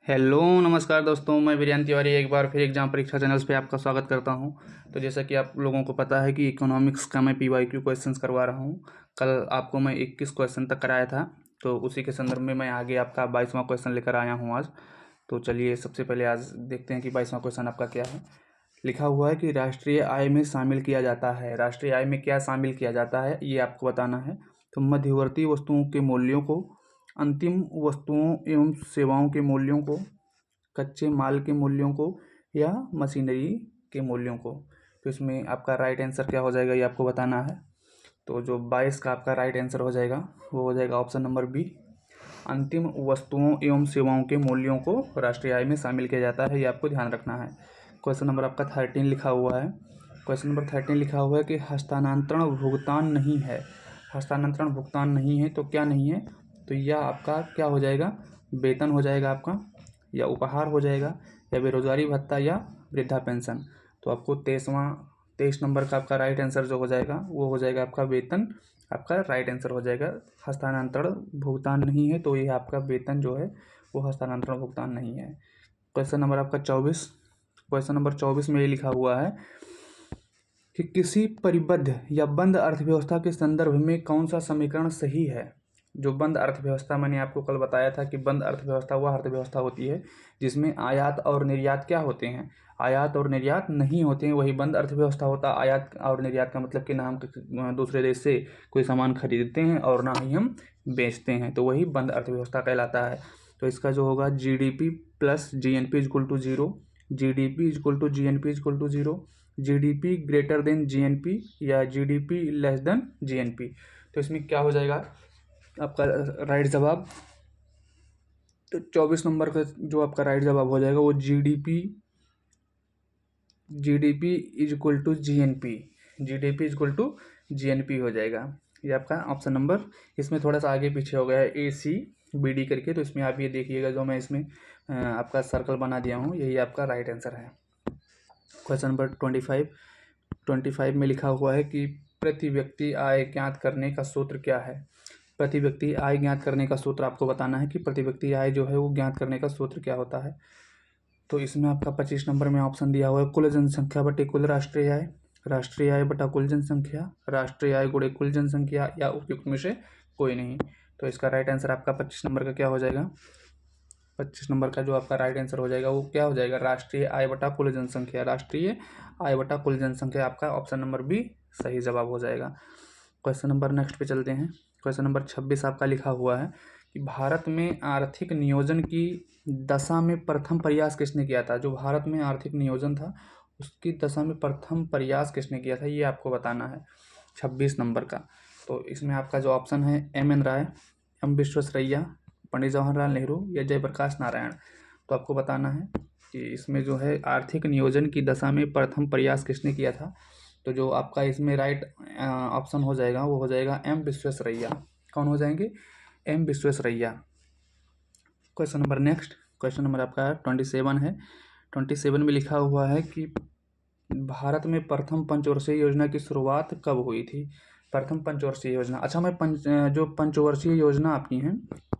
Hello नमस्कार दोस्तों, मैं वीरेंद्र तिवारी एक बार फिर एग्जाम परीक्षा चैनल्स पे आपका स्वागत करता हूं। तो जैसा कि आप लोगों को पता है कि इकोनॉमिक्स का मैं पीवाईक्यू क्वेश्चंस करवा रहा हूं। कल आपको मैं 21 क्वेश्चन तक कराया था, तो उसी के संदर्भ में मैं आगे आपका 22वां क्वेश्चन लेकर आया हूं आज। तो चलिए सबसे पहले आज देखते हैं कि 22वां क्वेश्चन आपका क्या है। लिखा हुआ है कि राष्ट्रीय आय में शामिल किया जाता है। राष्ट्रीय आय में क्या शामिल किया जाता है ये आपको बताना है। तो मध्यवर्ती वस्तुओं के मूल्यों को, अंतिम वस्तुओं एवं सेवाओं के मूल्यों को, कच्चे माल के मूल्यों को या मशीनरी के मूल्यों को। तो इसमें आपका राइट आंसर क्या हो जाएगा ये आपको बताना है। तो जो 22 का आपका राइट आंसर हो जाएगा वो हो जाएगा ऑप्शन नंबर बी। अंतिम वस्तुओं एवं सेवाओं के मूल्यों को राष्ट्रीय आय में शामिल किया जाता है, ये आपको ध्यान रखना है। क्वेश्चन नंबर आपका 13 लिखा हुआ है। क्वेश्चन नंबर 13 लिखा हुआ है कि हस्तांतरण भुगतान नहीं है। हस्तांतरण भुगतान नहीं है तो क्या नहीं है, तो यह आपका क्या हो जाएगा, वेतन हो जाएगा आपका, या उपहार हो जाएगा, या बेरोजगारी भत्ता, या वृद्धा पेंशन। तो आपको 23 नंबर का आपका राइट आंसर जो हो जाएगा वो हो जाएगा आपका वेतन। आपका राइट आंसर हो जाएगा। हस्तांतरण भुगतान नहीं है तो ये आपका वेतन जो है वो हस्तांतरण भुगतान नहीं है। क्वेश्चन नंबर आपका 24। क्वेश्चन नंबर 24 में ये लिखा हुआ है कि किसी परिबद्ध या बंद अर्थव्यवस्था के संदर्भ में कौन सा समीकरण सही है। जो बंद अर्थव्यवस्था, मैंने आपको कल बताया था कि बंद अर्थव्यवस्था वह अर्थव्यवस्था होती है जिसमें आयात और निर्यात क्या होते हैं, आयात और निर्यात नहीं होते हैं, वही बंद अर्थव्यवस्था होता है। आयात और निर्यात का मतलब कि ना हम दूसरे देश से कोई सामान खरीदते हैं और ना ही हम बेचते हैं, तो वही बंद अर्थव्यवस्था कहलाता है। तो इसका जो होगा GDP plus GNP equal to zero, GDP equal to GNP equal to zero, GDP greater than GNP, या जीडीपी लेस देन जीएनपी। तो इसमें क्या हो जाएगा आपका राइट जवाब। तो 24 नंबर का जो आपका राइट जवाब हो जाएगा वो GDP is equal to GNP, GDP is equal to GNP हो जाएगा। ये आपका ऑप्शन नंबर, इसमें थोड़ा सा आगे पीछे हो गया है ए सी बी डी करके, तो इसमें आप ये देखिएगा जो मैं इसमें आपका सर्कल बना दिया हूँ, यही आपका राइट आंसर है। क्वेश्चन नंबर 25 में लिखा हुआ है कि प्रति व्यक्ति आय ज्ञात करने का सूत्र क्या है। प्रति व्यक्ति आय ज्ञात करने का सूत्र आपको बताना है कि प्रति व्यक्ति आय जो है वो ज्ञात करने का सूत्र क्या होता है। तो इसमें आपका 25 नंबर में ऑप्शन दिया हुआ है कुल जनसंख्या बटे कुल राष्ट्रीय आय, राष्ट्रीय आय बटा कुल जनसंख्या, राष्ट्रीय आय गुणे कुल जनसंख्या, या उपयुक्त में से कोई नहीं। तो इसका राइट आंसर आपका 25 नंबर का क्या हो जाएगा, 25 नंबर का जो आपका राइट आंसर हो जाएगा वो क्या हो जाएगा, राष्ट्रीय आय बटा कुल जनसंख्या। राष्ट्रीय आय बटा कुल जनसंख्या आपका ऑप्शन नंबर बी सही जवाब हो जाएगा। क्वेश्चन नंबर नेक्स्ट पे चलते हैं। क्वेश्चन नंबर 26 आपका लिखा हुआ है कि भारत में आर्थिक नियोजन की दशा में प्रथम प्रयास किसने किया था। जो भारत में आर्थिक नियोजन था उसकी दशा में प्रथम प्रयास किसने किया था ये आपको बताना है 26 नंबर का। तो इसमें आपका जो ऑप्शन है एम एन राय, एम विश्वेश्वरैया, पंडित जवाहरलाल नेहरू, या जयप्रकाश नारायण। तो आपको बताना है कि इसमें जो है आर्थिक नियोजन की दशा में प्रथम प्रयास किसने किया था। तो जो आपका इसमें राइट ऑप्शन हो जाएगा वो हो जाएगा एम विश्वेश्वरैया। कौन हो जाएंगे, M Visvesvaraya. Question number next, question number आपका 27 है। 27 में लिखा हुआ है कि भारत में प्रथम पंचवर्षीय योजना की शुरुआत कब हुई थी। प्रथम पंचवर्षीय योजना, अच्छा मैं जो पंचवर्षीय योजना आपकी है,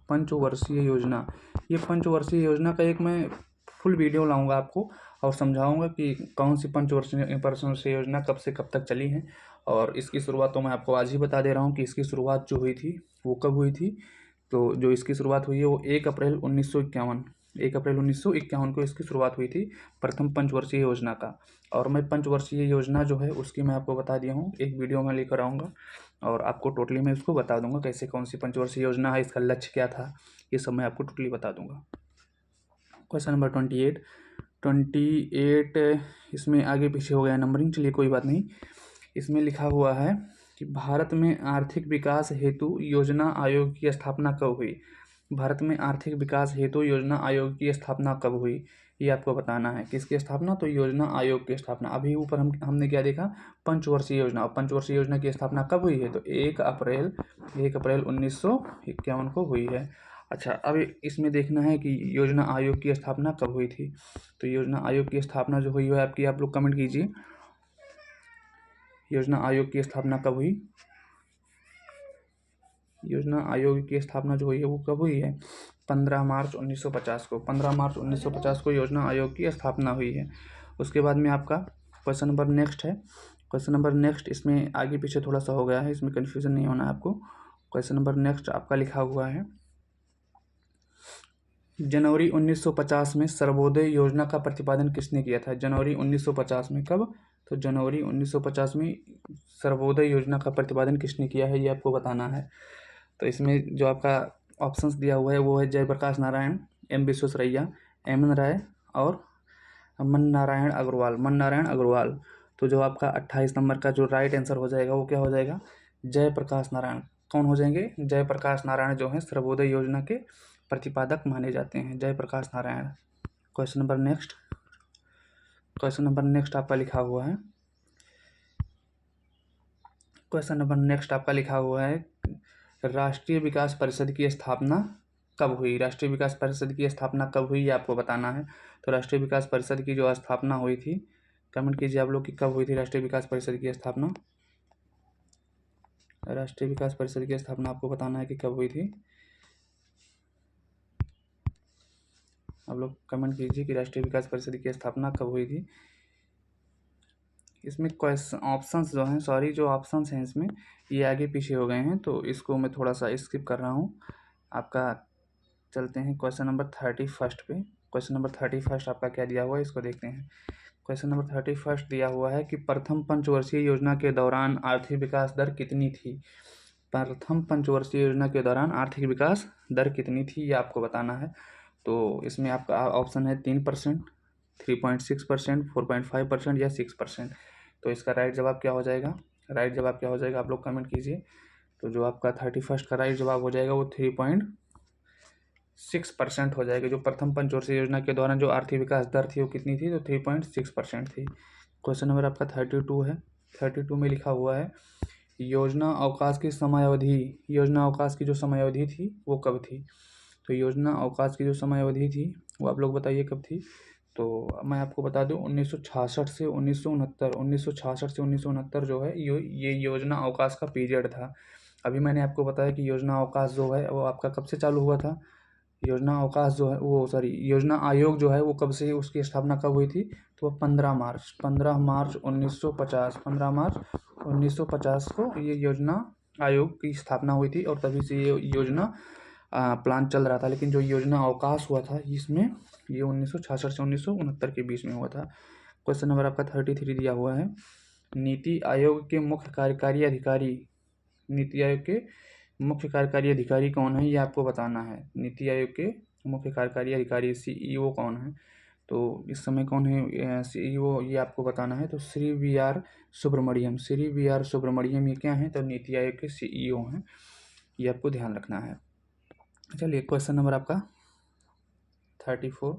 पंचवर्षीय योजना, ये पंचवर्षीय योजना का एक मैं फुल वीडियो लाऊंगा आपको और समझाऊंगा कि कौन सी पंचवर्षीय योजना कब से कब तक चली है। और इसकी शुरुआत तो मैं आपको आज ही बता दे रहा हूँ कि इसकी शुरुआत जो हुई थी वो कब हुई थी। तो जो इसकी शुरुआत हुई है वो 1 अप्रैल 1951, 1 अप्रैल 1951 को इसकी शुरुआत हुई थी प्रथम पंचवर्षीय योजना का। और मैं पंचवर्षीय योजना जो है उसकी मैं आपको बता दिया हूँ, एक वीडियो में लेकर आऊँगा और आपको टोटली मैं उसको बता दूंगा कैसे कौन सी पंचवर्षीय योजना है, इसका लक्ष्य क्या था, ये सब मैं आपको टोटली बता दूंगा। क्वेश्चन नंबर 28 इसमें आगे पीछे हो गया नंबरिंग, चलिए कोई बात नहीं। इसमें लिखा हुआ है कि भारत में आर्थिक विकास हेतु योजना आयोग की स्थापना कब हुई। भारत में आर्थिक विकास हेतु योजना आयोग की स्थापना कब हुई ये आपको बताना है। किसकी स्थापना, तो योजना आयोग की स्थापना। अभी ऊपर हमने क्या देखा, पंचवर्षीय योजना, और पंचवर्षीय योजना की स्थापना कब हुई है, तो 1 अप्रैल 1951 को हुई है। अच्छा, अब इसमें देखना है कि योजना आयोग की स्थापना कब हुई थी। तो योजना आयोग की स्थापना जो हुई है आपकी, आप लोग कमेंट कीजिए, योजना आयोग की स्थापना कब हुई। योजना आयोग की स्थापना जो हुई है वो कब हुई है, 15 मार्च 1950 को, 15 मार्च 1950 को योजना आयोग की स्थापना हुई है। उसके बाद में आपका क्वेश्चन नंबर नेक्स्ट है। क्वेश्चन नंबर नेक्स्ट, इसमें आगे पीछे थोड़ा सा हो गया है, इसमें कन्फ्यूजन नहीं होना है आपको। क्वेश्चन नंबर नेक्स्ट आपका लिखा हुआ है, जनवरी 1950 में सर्वोदय योजना का प्रतिपादन किसने किया था? जनवरी 1950 में, कब? तो जनवरी 1950 में सर्वोदय योजना का प्रतिपादन किसने किया है, ये आपको बताना है। तो इसमें जो आपका ऑप्शंस दिया हुआ है वो है Jayaprakash Narayan, M Visvesvaraya, M N Roy और मन नारायण अग्रवाल। तो जो आपका 28 नंबर का जो राइट आंसर हो जाएगा वो क्या हो जाएगा? जयप्रकाश नारायण। कौन हो जाएंगे? जयप्रकाश नारायण जो है सर्वोदय योजना के प्रतिपादक माने जाते हैं, Jayaprakash Narayan. Question number next आपका लिखा हुआ है, क्वेश्चन नंबर नेक्स्ट आपका लिखा हुआ है, राष्ट्रीय विकास परिषद की स्थापना कब हुई? राष्ट्रीय विकास परिषद की स्थापना कब हुई ये आपको बताना है। तो राष्ट्रीय विकास परिषद की जो स्थापना हुई थी, कमेंट कीजिए आप लोग कि कब हुई थी राष्ट्रीय विकास परिषद की स्थापना। राष्ट्रीय विकास परिषद की स्थापना आपको बताना है कि कब हुई थी। आप लोग कमेंट कीजिए कि राष्ट्रीय विकास परिषद की स्थापना कब हुई थी। इसमें क्वेश्चन ऑप्शंस जो हैं, सॉरी जो ऑप्शंस हैं इसमें ये आगे पीछे हो गए हैं, तो इसको मैं थोड़ा सा स्किप कर रहा हूँ। आपका चलते हैं क्वेश्चन नंबर 31 पे। क्वेश्चन नंबर 31 आपका क्या दिया हुआ है इसको देखते हैं। क्वेश्चन नंबर 31 दिया हुआ है कि प्रथम पंचवर्षीय योजना के दौरान आर्थिक विकास दर कितनी थी? प्रथम पंचवर्षीय योजना के दौरान आर्थिक विकास दर कितनी थी ये आपको बताना है। तो इसमें आपका ऑप्शन है 3%, 3.6%, 4.5% या 6%। तो इसका राइट जवाब क्या हो जाएगा? राइट जवाब क्या हो जाएगा आप लोग कमेंट कीजिए। तो जो आपका 31 का राइट जवाब हो जाएगा वो 3.6% हो जाएगा। जो प्रथम पंचवर्षीय योजना के दौरान जो आर्थिक विकास दर थी वो कितनी थी? तो 3.6% थी। क्वेश्चन नंबर आपका 32 है। 32 में लिखा हुआ है, योजना अवकाश की समयावधि, योजना अवकाश की जो समयावधि थी वो कब थी? तो योजना अवकाश की जो समयावधि थी वो आप लोग बताइए कब थी। तो मैं आपको बता दूं 1966 से 1969, 1966 से 1969 जो है ये योजना अवकाश का पीरियड था। अभी मैंने आपको बताया कि योजना अवकाश जो है वो आपका कब से चालू हुआ था। योजना अवकाश जो है वो योजना आयोग जो है वो कब से, उसकी स्थापना कब हुई थी? तो 15 मार्च 1950, 15 मार्च 1950 को ये योजना आयोग की स्थापना हुई थी और तभी से ये योजना प्लान चल रहा था। लेकिन जो योजना अवकाश हुआ था इसमें ये 1966 से 1969 के बीच में हुआ था। क्वेश्चन नंबर आपका 33 दिया हुआ है, नीति आयोग के मुख्य कार्यकारी अधिकारी, नीति आयोग के मुख्य कार्यकारी अधिकारी कौन है ये आपको बताना है। नीति आयोग के मुख्य कार्यकारी अधिकारी सीईओ कौन है? तो इस समय कौन है सीईओ ये आपको बताना है। तो Shri V R Subramaniam, Shri V R Subramaniam ये क्या है? तो नीति आयोग के सीईओ हैं, ये आपको ध्यान रखना है। चलिए क्वेश्चन नंबर आपका 34,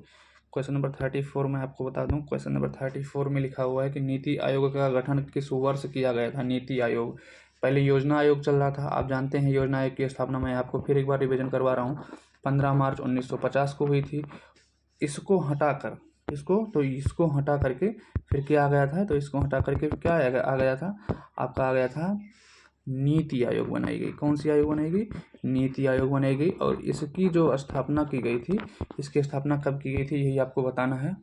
क्वेश्चन नंबर 34 में आपको बता दूं, क्वेश्चन नंबर 34 में लिखा हुआ है कि नीति आयोग का गठन किस वर्ष किया गया था? नीति आयोग, पहले योजना आयोग चल रहा था, आप जानते हैं योजना आयोग की स्थापना मैं आपको फिर एक बार रिवीजन करवा रहा हूँ, 15 मार्च 1950 को हुई थी। इसको हटाकर इसको हटा करके फिर क्या आ गया था? तो इसको हटा करके क्या आ गया था? आपका आ गया था नीति आयोग बनाई गई। कौन सी आयोग बनाई गई? नीति आयोग बनाई गई। और इसकी जो स्थापना की गई थी, इसकी स्थापना कब की गई थी यही आपको बताना है।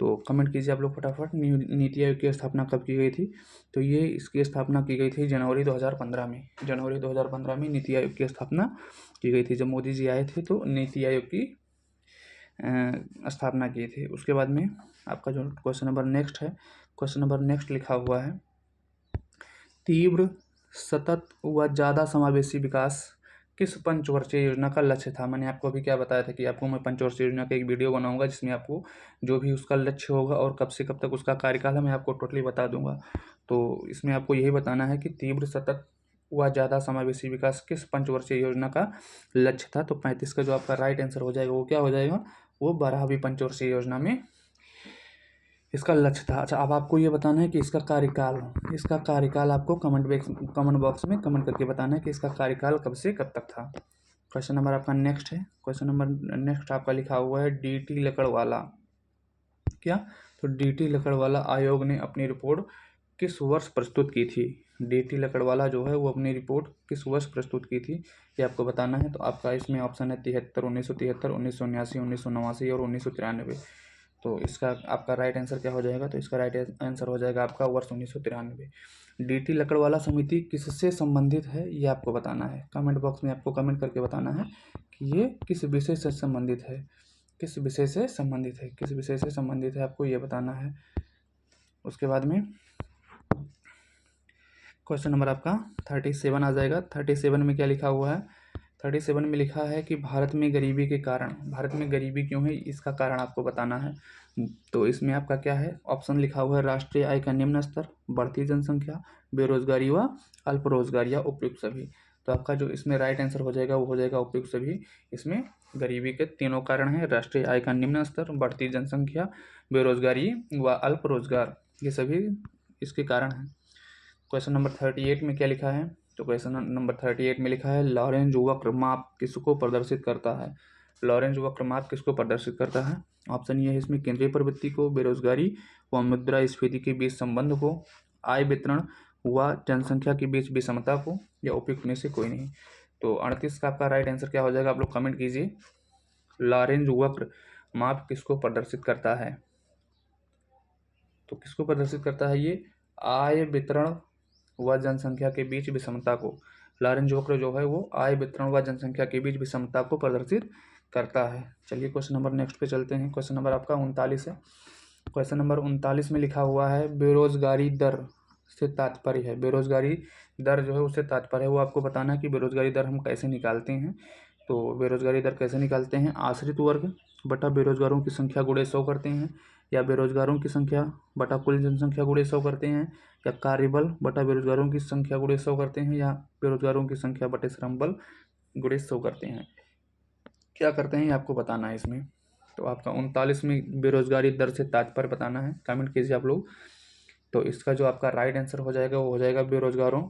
तो कमेंट कीजिए आप लोग फटाफट, नीति आयोग की स्थापना कब की गई थी? तो ये इसकी स्थापना की गई थी जनवरी 2015 में। जनवरी 2015 में नीति आयोग की स्थापना की गई थी। जब मोदी जी आए थे तो नीति आयोग की स्थापना किए थे। उसके बाद में आपका जो क्वेश्चन नंबर नेक्स्ट है, क्वेश्चन नंबर नेक्स्ट लिखा हुआ है, तीव्र, सतत व ज़्यादा समावेशी विकास किस पंचवर्षीय योजना का लक्ष्य था? मैंने आपको अभी क्या बताया था कि आपको मैं पंचवर्षीय योजना का एक वीडियो बनाऊंगा जिसमें आपको जो भी उसका लक्ष्य होगा और कब से कब तक उसका कार्यकाल है मैं आपको टोटली बता दूंगा। तो इसमें आपको यही बताना है कि तीव्र, सतत व ज़्यादा समावेशी विकास किस पंचवर्षीय योजना का लक्ष्य था। तो 35 का जो आपका राइट आंसर हो जाएगा वो क्या हो जाएगा? वो 12वीं पंचवर्षीय योजना में इसका लक्ष्य था। अच्छा, अब आपको ये बताना है कि इसका कार्यकाल आपको कमेंट बॉक्स में कमेंट करके बताना है कि इसका कार्यकाल कब से कब तक था। क्वेश्चन नंबर आपका नेक्स्ट है। क्वेश्चन नंबर नेक्स्ट आपका लिखा हुआ है, डीटी लकड़वाला, क्या? तो डीटी लकड़वाला आयोग ने अपनी रिपोर्ट किस वर्ष प्रस्तुत की थी। डी.टी. लकड़वाला जो है वो अपनी रिपोर्ट किस वर्ष प्रस्तुत की थी ये आपको बताना है। तो आपका इसमें ऑप्शन है 73, 1973, 1979, 1989 और 1993। तो इसका आपका राइट आंसर क्या हो जाएगा, तो इसका राइट आंसर हो जाएगा आपका वर्ष 1993। डी.टी. लकड़वाला समिति किससे संबंधित है ये आपको बताना है। कमेंट बॉक्स में आपको कमेंट करके बताना है कि ये किस विषय से संबंधित है, किस विषय से संबंधित है, किस विषय से संबंधित है, आपको ये बताना है। उसके बाद में क्वेश्चन नंबर आपका 37 आ जाएगा। 37 में क्या लिखा हुआ है, 37 में लिखा है कि भारत में गरीबी के कारण, भारत में गरीबी क्यों है इसका कारण आपको बताना है। तो इसमें आपका क्या है, ऑप्शन लिखा हुआ है राष्ट्रीय आय का निम्न स्तर, बढ़ती जनसंख्या, बेरोजगारी व अल्प रोजगार या उपयुक्त सभी। तो आपका जो इसमें राइट आंसर हो जाएगा वो हो जाएगा उपयुक्त सभी। इसमें गरीबी के तीनों कारण हैं, राष्ट्रीय आय का निम्न स्तर, बढ़ती जनसंख्या, बेरोजगारी व अल्प रोजगार, ये सभी इसके कारण हैं। क्वेश्चन नंबर 38 में क्या लिखा है, तो क्वेश्चन नंबर 38 में लिखा है लॉरेंज वक्र माप किसको प्रदर्शित करता है। लॉरेंज वक्र माप किसको प्रदर्शित करता है। ऑप्शन ये है इसमें केंद्रीय प्रवृत्ति को, बेरोजगारी व मुद्रास्फीति के बीच संबंध को, आय वितरण व जनसंख्या के बीच विषमता को, या उपयुक्त में से कोई नहीं। तो 38 का आपका राइट आंसर क्या हो जाएगा, आप लोग कमेंट कीजिए। लॉरेंज वक्र माप किसको प्रदर्शित करता है, तो किसको प्रदर्शित करता है ये, आय वितरण व जनसंख्या के बीच विषमता को। लॉरेंज वक्र जो है वो आय वितरण व जनसंख्या के बीच विषमता को प्रदर्शित करता है। चलिए क्वेश्चन नंबर नेक्स्ट पे चलते हैं। क्वेश्चन नंबर आपका 39 है। क्वेश्चन नंबर 39 में लिखा हुआ है बेरोजगारी दर से तात्पर्य है, बेरोजगारी दर जो है उससे तात्पर्य है, वो आपको बताना है कि बेरोजगारी दर हम कैसे निकालते हैं। तो बेरोजगारी दर कैसे निकालते हैं, आश्रित वर्ग बटा बेरोजगारों की संख्या गुणे 100 करते हैं, या बेरोजगारों की संख्या बटा कुल जनसंख्या गुणे 100 करते हैं, या कार्यबल बटा बेरोजगारों की संख्या गुणे 100 करते हैं, या बेरोजगारों की संख्या बटे श्रम बल गुणे 100 करते हैं। क्या करते हैं ये आपको बताना है इसमें। तो आपका 39 में बेरोजगारी दर से तात्पर्य बताना है, कमेंट कीजिए आप लोग। तो इसका जो आपका राइट आंसर हो जाएगा वो हो जाएगा बेरोजगारों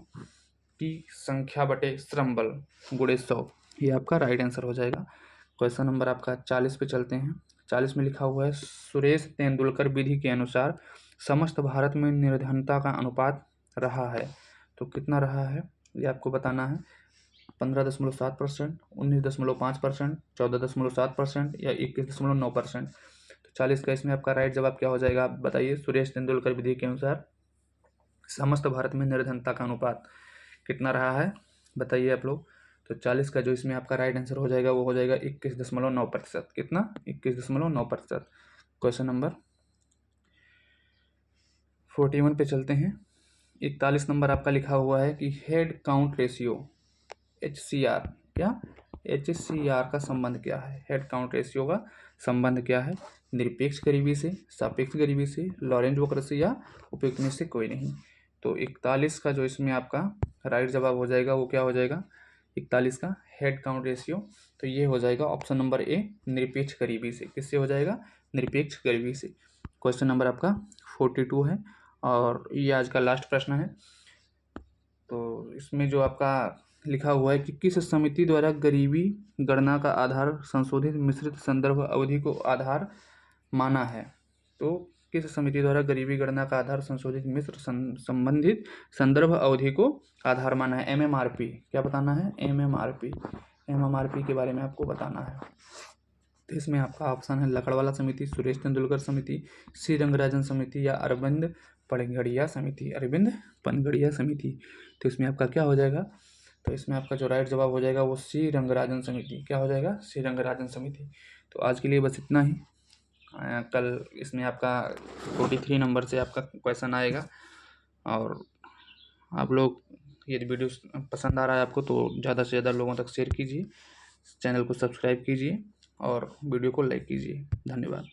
की संख्या बटे श्रम बल गुणे 100, ये आपका राइट आंसर हो जाएगा। क्वेश्चन नंबर आपका 40 पे चलते हैं। 40 में लिखा हुआ है सुरेश तेंदुलकर विधि के अनुसार समस्त भारत में निर्धनता का अनुपात रहा है, तो कितना रहा है ये आपको बताना है। 15.7%, 19.5%, 14.7% या 21.9%। तो 40 का इसमें आपका राइट जवाब क्या हो जाएगा, आप बताइए। सुरेश तेंदुलकर विधि के अनुसार समस्त भारत में निर्धनता का अनुपात कितना रहा है, बताइए आप लोग। तो 40 का जो इसमें आपका राइट आंसर हो जाएगा वो हो जाएगा 21.9%। कितना, 21.9%। क्वेश्चन नंबर 41 पे चलते हैं। 41 नंबर आपका लिखा हुआ है कि हेड काउंट रेशियो HCR, क्या HCR का संबंध क्या है, हेड काउंट रेशियो का संबंध क्या है, निरपेक्ष गरीबी से, सापेक्ष गरीबी से, लॉरेंज वक्र से, या उपयुक्त में से कोई नहीं। तो 41 का जो इसमें आपका राइट जवाब हो जाएगा वो क्या हो जाएगा, 41 का हेड काउंट रेशियो, तो ये हो जाएगा ऑप्शन नंबर ए, निरपेक्ष गरीबी से। किससे हो जाएगा, निरपेक्ष गरीबी से। क्वेश्चन नंबर आपका 42 है और ये आज का लास्ट प्रश्न है। तो इसमें जो आपका लिखा हुआ है कि किस समिति द्वारा गरीबी गणना का आधार संशोधित मिश्रित संदर्भ अवधि को आधार माना है। तो किस समिति द्वारा गरीबी गणना का आधार संशोधित मिश्र संबंधित संदर्भ अवधि को आधार माना है, MMRP। क्या बताना है, MMRP के बारे में आपको बताना है। तो इसमें आपका ऑप्शन है लकड़वाला समिति, सुरेश तेंदुलकर समिति, सी रंगराजन समिति, या अरविंद पनगड़िया समिति, अरविंद पनगड़िया समिति। तो इसमें आपका क्या हो जाएगा, तो इसमें आपका जो राइट जवाब हो जाएगा वो सी रंगराजन समिति। क्या हो जाएगा, सी रंगराजन समिति। तो आज के लिए बस इतना ही। कल इसमें आपका 43 नंबर से आपका क्वेश्चन आएगा। और आप लोग यदि वीडियो पसंद आ रहा है आपको तो ज़्यादा से ज़्यादा लोगों तक शेयर कीजिए, चैनल को सब्सक्राइब कीजिए और वीडियो को लाइक कीजिए। धन्यवाद।